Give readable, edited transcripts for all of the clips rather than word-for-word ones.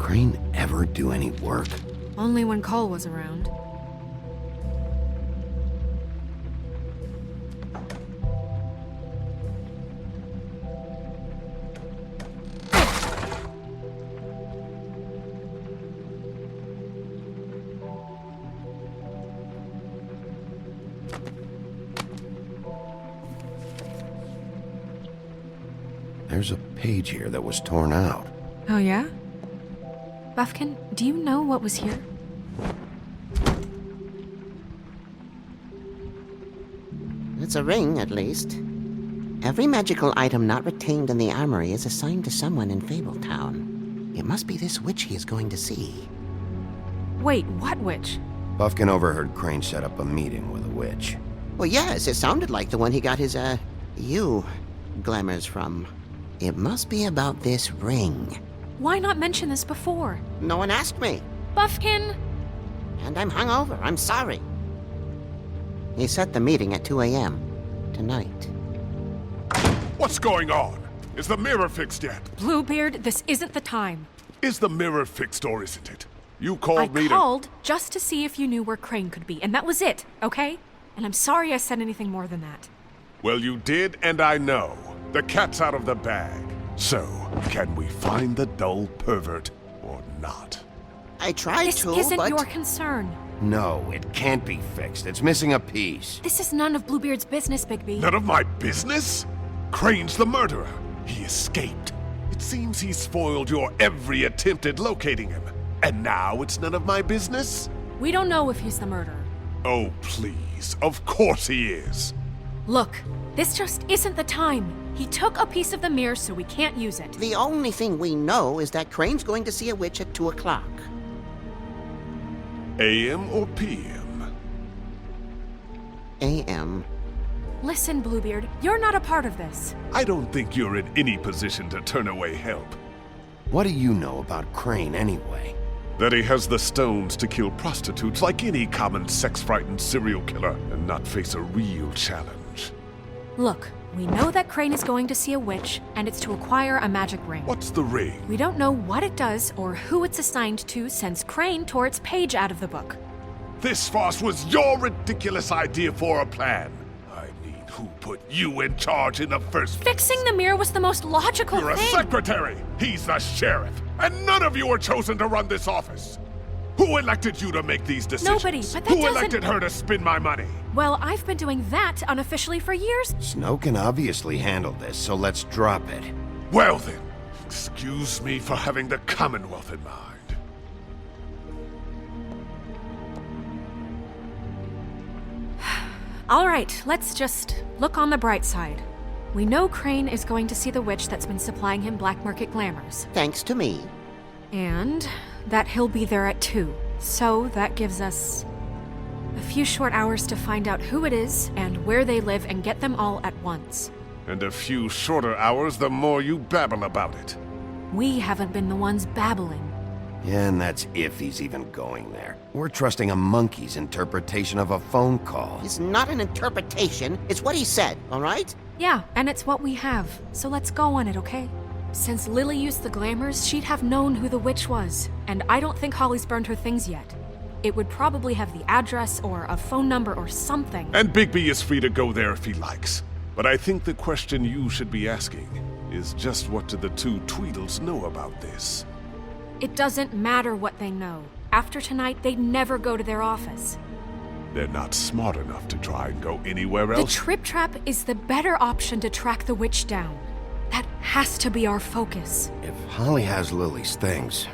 Crane ever do any work? Only when Cole was around. There's a page here that was torn out. Oh yeah? Buffkin, do you know what was here? It's a ring, at least. Every magical item not retained in the armory is assigned to someone in Fabletown. It must be this witch he is going to see. Wait, what witch? Buffkin overheard Crane set up a meeting with a witch. Well, yes, it sounded like the one he got his, glamours from. It must be about this ring. Why not mention this before? No one asked me. Buffkin! And I'm hungover. I'm sorry. He set the meeting at 2 a.m. tonight. What's going on? Is the mirror fixed yet? Bluebeard, this isn't the time. Is the mirror fixed or isn't it? You called me I called just to see if you knew where Crane could be, and that was it, okay? And I'm sorry I said anything more than that. Well, you did, and I know. The cat's out of the bag. So, can we find the dull pervert or not? I tried This to, isn't but... your concern. No, it can't be fixed. It's missing a piece. This is none of Bluebeard's business, Bigby. None of my business? Crane's the murderer. He escaped. It seems he spoiled your every attempt at locating him. And now it's none of my business? We don't know if he's the murderer. Oh, please. Of course he is. Look, this just isn't the time. He took a piece of the mirror, so we can't use it. The only thing we know is that Crane's going to see a witch at 2 o'clock. AM or PM? A.M. Listen, Bluebeard, you're not a part of this. I don't think you're in any position to turn away help. What do you know about Crane anyway? That he has the stones to kill prostitutes like any common sex-frightened serial killer and not face a real challenge. Look, we know that Crane is going to see a witch, and it's to acquire a magic ring. What's the ring? We don't know what it does or who it's assigned to since Crane tore its page out of the book. This farce was your ridiculous idea for a plan. I mean, who put you in charge in the first place? Fixing the mirror was the most logical You're a thing. secretary! He's the sheriff! And none of you were chosen to run this office! Who elected you to make these decisions? Nobody, but that Who doesn't- elected her to spend my money? Well, I've been doing that unofficially for years. Snow can obviously handle this, so let's drop it. Well then, excuse me for having the Commonwealth in mind. All right, let's just look on the bright side. We know Crane is going to see the witch that's been supplying him black market glamours. Thanks to me. And that he'll be there at 2. So that gives us a few short hours to find out who it is and where they live and get them all at once. And a few shorter hours the more you babble about it. We haven't been the ones babbling. Yeah, and that's if he's even going there. We're trusting a monkey's interpretation of a phone call. It's not an interpretation, it's what he said, all right? Yeah, and it's what we have. So let's go on it, okay? Since Lily used the glamours, she'd have known who the witch was. And I don't think Holly's burned her things yet. It would probably have the address or a phone number or something. And Bigby is free to go there if he likes. But I think the question you should be asking is just what do the two Tweedles know about this? It doesn't matter what they know. After tonight, they'd never go to their office. They're not smart enough to try and go anywhere The else. Trip Trap is the better option to track the witch down. That has to be our focus. If Holly has Lily's things,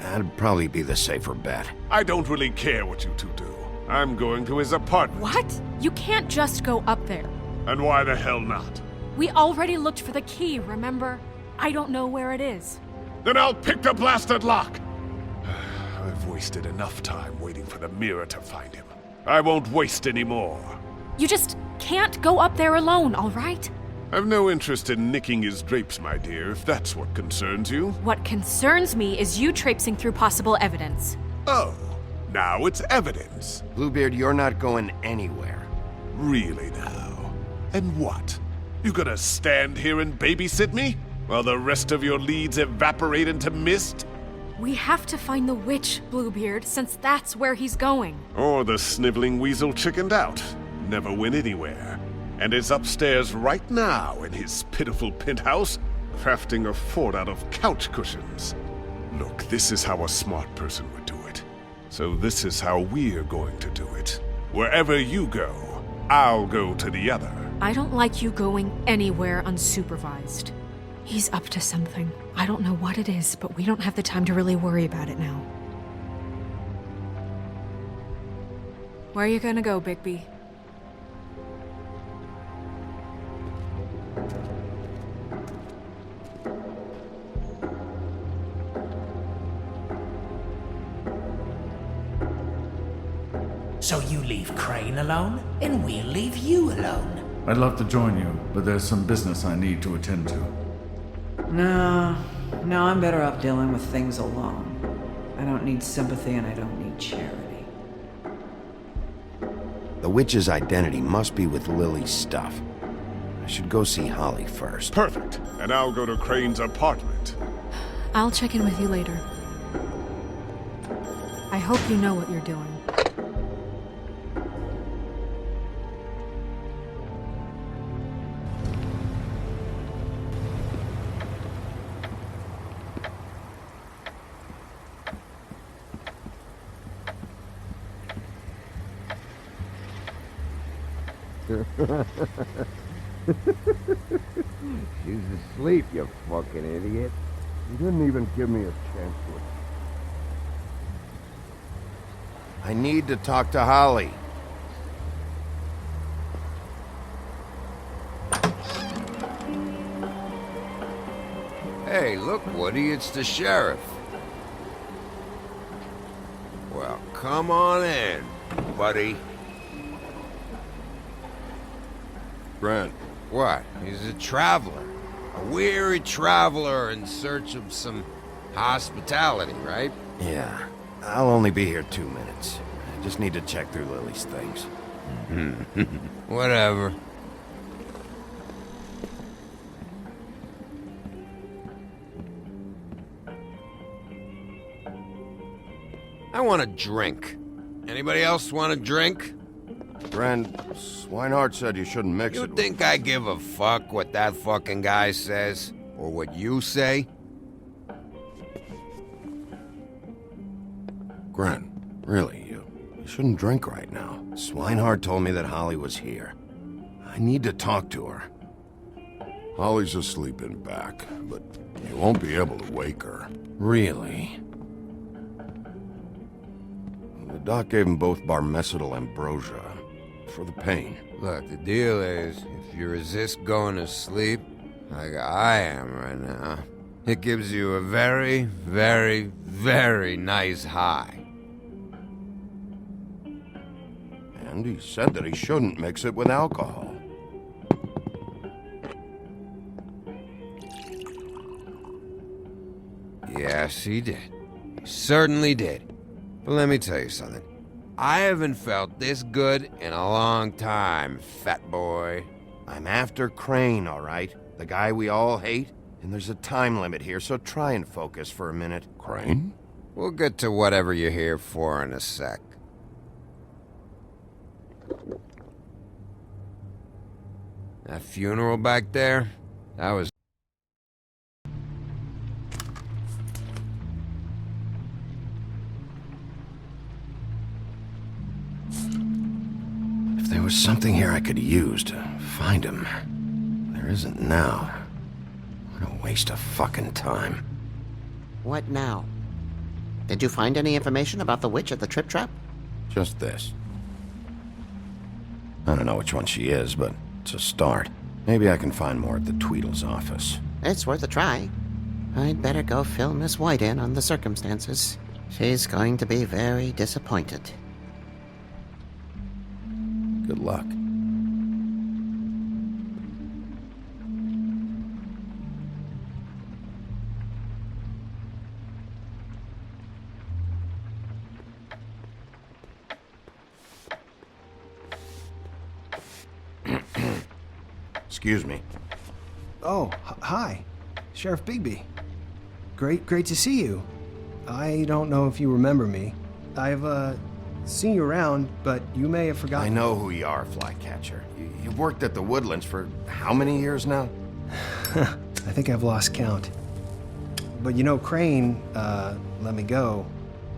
that'd probably be the safer bet. I don't really care what you two do. I'm going to his apartment. What? You can't just go up there. And why the hell not? We already looked for the key, remember? I don't know where it is. Then I'll pick the blasted lock! I've wasted enough time waiting for the mirror to find him. I won't waste any more. You just can't go up there alone, all right? I've no interest in nicking his drapes, my dear, if that's what concerns you. What concerns me is you traipsing through possible evidence. Oh, now it's evidence. Bluebeard, you're not going anywhere. Really now? And what? You gonna stand here and babysit me? While the rest of your leads evaporate into mist? We have to find the witch, Bluebeard, since that's where he's going. Or the sniveling weasel chickened out. Never went anywhere. And is upstairs right now in his pitiful penthouse, crafting a fort out of couch cushions. Look, this is how a smart person would do it. So this is how we're going to do it. Wherever you go, I'll go to the other. I don't like you going anywhere unsupervised. He's up to something. I don't know what it is, but we don't have the time to really worry about it now. Where are you gonna go, Bigby? So you leave Crane alone, and we'll leave you alone. I'd love to join you, but there's some business I need to attend to. No, I'm better off dealing with things alone. I don't need sympathy and I don't need charity. The witch's identity must be with Lily's stuff. I should go see Holly first. Perfect. And I'll go to Crane's apartment. I'll check in with you later. I hope you know what you're doing. She's asleep, you fucking idiot. You didn't even give me a chance to... I need to talk to Holly. Hey, look, Woody, it's the sheriff. Well, come on in, buddy. Brent. What? He's a traveler. A weary traveler in search of some hospitality, right? Yeah. I'll only be here 2 minutes. I just need to check through Lily's things. Whatever. I want a drink. Anybody else want a drink? Brent, Swinehart said you shouldn't mix You it think I give a fuck what that fucking guy says? Or what you say? Gren, really, you shouldn't drink right now. Swinehart told me that Holly was here. I need to talk to her. Holly's asleep in back, but you won't be able to wake her. Really? The doc gave them both Barmecidal ambrosia for the pain. Look, the deal is, if you resist going to sleep, like I am right now, it gives you a very, very, very nice high. And he said that he shouldn't mix it with alcohol. Yes, he did. He certainly did. But let me tell you something. I haven't felt this good in a long time, fat boy. I'm after Crane, all right? The guy we all hate? And there's a time limit here, so try and focus for a minute. Crane? We'll get to whatever you're here for in a sec. That funeral back there, that was... If there was something here I could use to find him, there isn't now. What a waste of fucking time. What now? Did you find any information about the witch at the Trip Trap? Just this. I don't know which one she is, but it's a start. Maybe I can find more at the Tweedle's office. It's worth a try. I'd better go fill Miss White in on the circumstances. She's going to be very disappointed. Good luck. Excuse me. Oh, hi. Sheriff Bigby. Great to see you. I don't know if you remember me. I've, seen you around, but you may have I forgotten. know who you are, Flycatcher. You've worked at the Woodlands for how many years now? I think I've lost count. But you know, Crane, let me go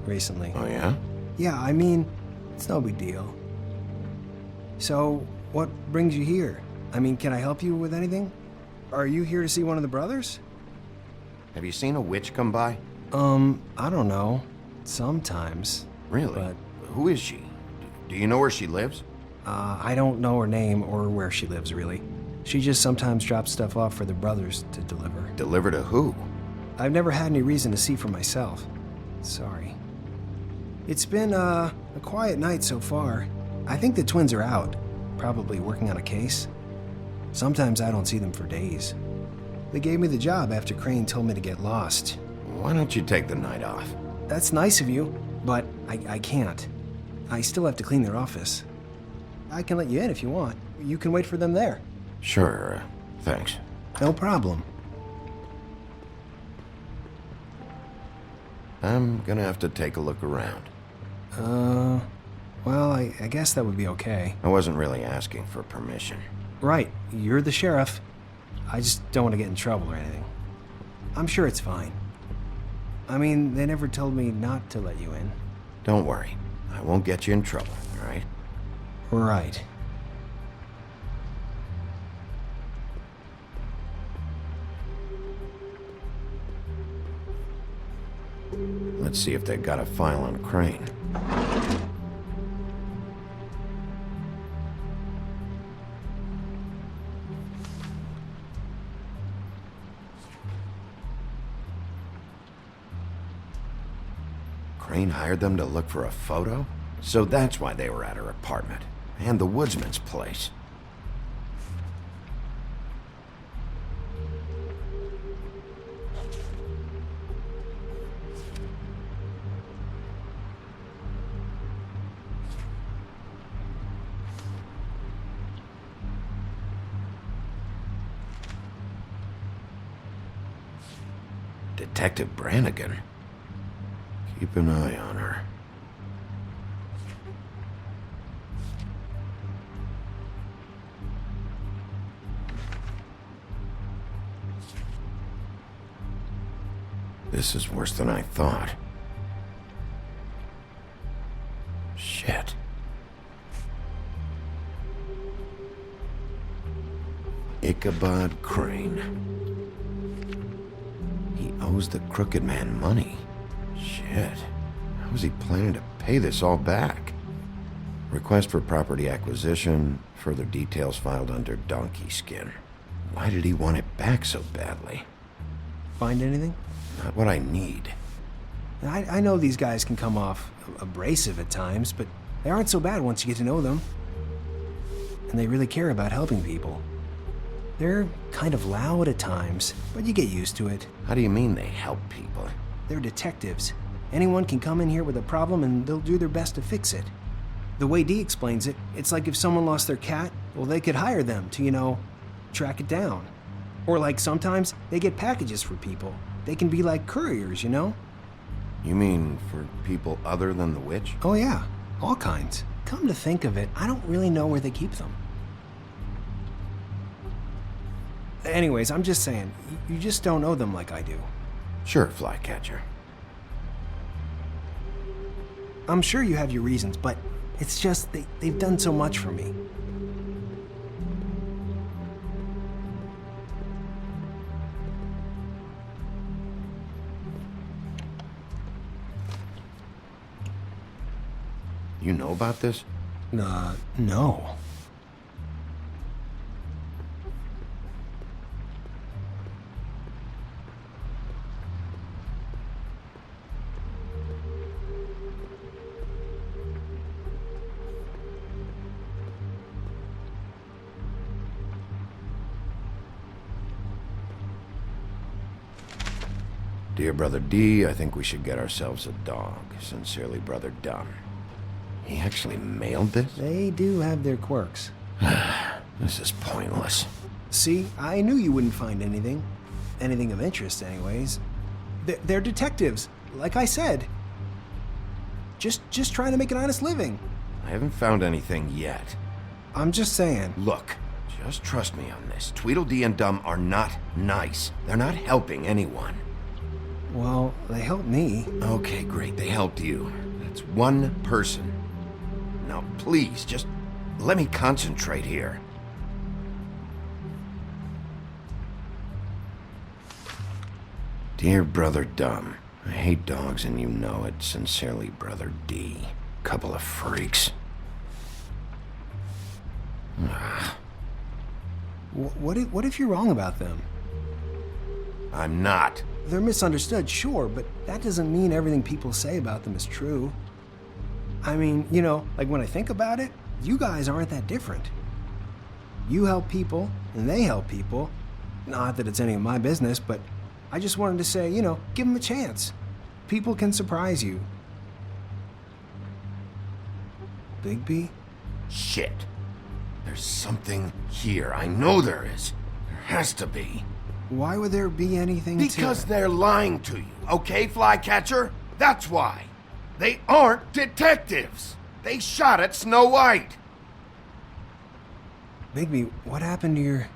recently. Oh, yeah? Yeah, I mean, it's no big deal. So, what brings you here? I mean, can I help you with anything? Are you here to see one of the brothers? Have you seen a witch come by? I don't know. Sometimes. Really? But, Who is she? Do you know where she lives? I don't know her name or where she lives, really. She just sometimes drops stuff off for the brothers to deliver. Deliver to who? I've never had any reason to see for myself. Sorry. It's been, a quiet night so far. I think the twins are out, probably working on a case. Sometimes I don't see them for days. They gave me the job after Crane told me to get lost. Why don't you take the night off? That's nice of you, but I can't. I still have to clean their office. I can let you in if you want. You can wait for them there. Sure, thanks. No problem. I'm gonna have to take a look around. Well, I guess that would be okay. I wasn't really asking for permission. Right, you're the sheriff. I just don't want to get in trouble or anything. I'm sure it's fine. I mean, they never told me not to let you in. Don't worry. I won't get you in trouble, all right? Right. Let's see if they got a file on Crane. Crane hired them to look for a photo? So that's why they were at her apartment. And the woodsman's place. Detective Brannigan. Keep an eye on her. This is worse than I thought. Shit. Ichabod Crane. He owes the crooked man money. Shit. How is he planning to pay this all back? Request for property acquisition. Further details filed under donkey skin. Why did he want it back so badly? Find anything? Not what I need. I know these guys can come off abrasive at times, but they aren't so bad once you get to know them. And they really care about helping people. They're kind of loud at times, but you get used to it. How do you mean they help people? They're detectives. Anyone can come in here with a problem and they'll do their best to fix it. The way Dee explains it, it's like if someone lost their cat, well, they could hire them to, track it down. Or like sometimes they get packages for people. They can be like couriers, You mean for people other than the witch? Oh yeah, all kinds. Come to think of it, I don't really know where they keep them. Anyways, I'm just saying, you just don't know them like I do. Sure, Flycatcher. I'm sure you have your reasons, but it's just they've done so much for me. You know about this? No. Dear Brother D, I think we should get ourselves a dog. Sincerely, Brother Dunn. He actually mailed this? They do have their quirks. This is pointless. See, I knew you wouldn't find anything. Anything of interest, anyways. They're detectives. like I said, just trying to make an honest living. I haven't found anything yet. I'm just saying. Look, just trust me on this. Tweedledee and Dum are not nice. They're not helping anyone. Well, they helped me. Okay, great. They helped you. That's one person. Now, please, just let me concentrate here. Dear Brother Dum, I hate dogs and you know it. Sincerely, Brother D. Couple of freaks. What if you're wrong about them? I'm not. They're misunderstood, sure, but that doesn't mean everything people say about them is true. I mean, you know, like when I think about it, you guys aren't that different. You help people, and they help people. Not that it's any of my business, but I just wanted to say, you know, give them a chance. People can surprise you. Bigby? Shit. There's something here. I know there is. There has to be. Why would there be anything Because they're lying to you, okay, Flycatcher? That's why. They aren't detectives. They shot at Snow White. Bigby, what happened to your...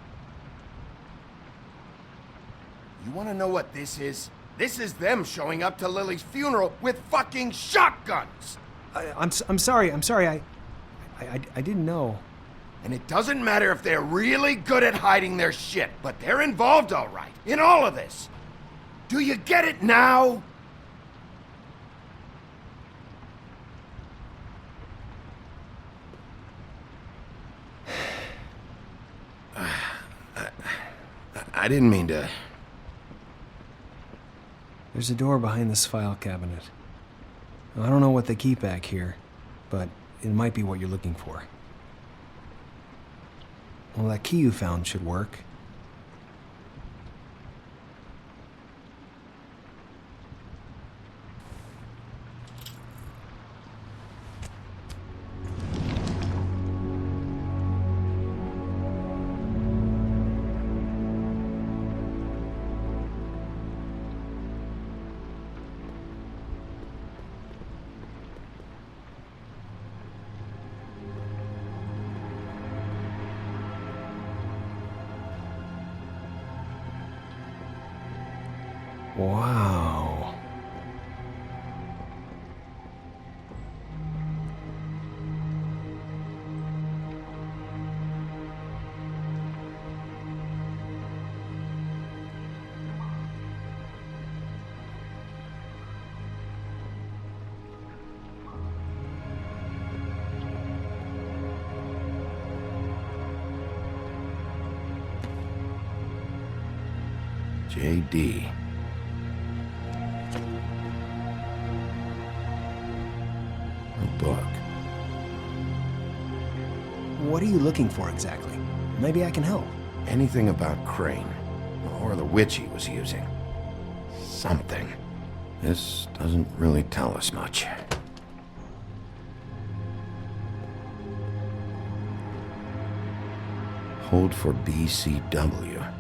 You want to know what this is? This is them showing up to Lily's funeral with fucking shotguns. I'm sorry. I didn't know. And it doesn't matter if they're really good at hiding their shit, but they're involved all right in all of this. Do you get it now? I didn't mean to... There's a door behind this file cabinet. I don't know what they keep back here, but it might be what you're looking for. Well, that key you found should work. Wow. J.D. A book. What are you looking for exactly? Maybe I can help. Anything about Crane, or the witch he was using. Something. This doesn't really tell us much. Hold for BCW.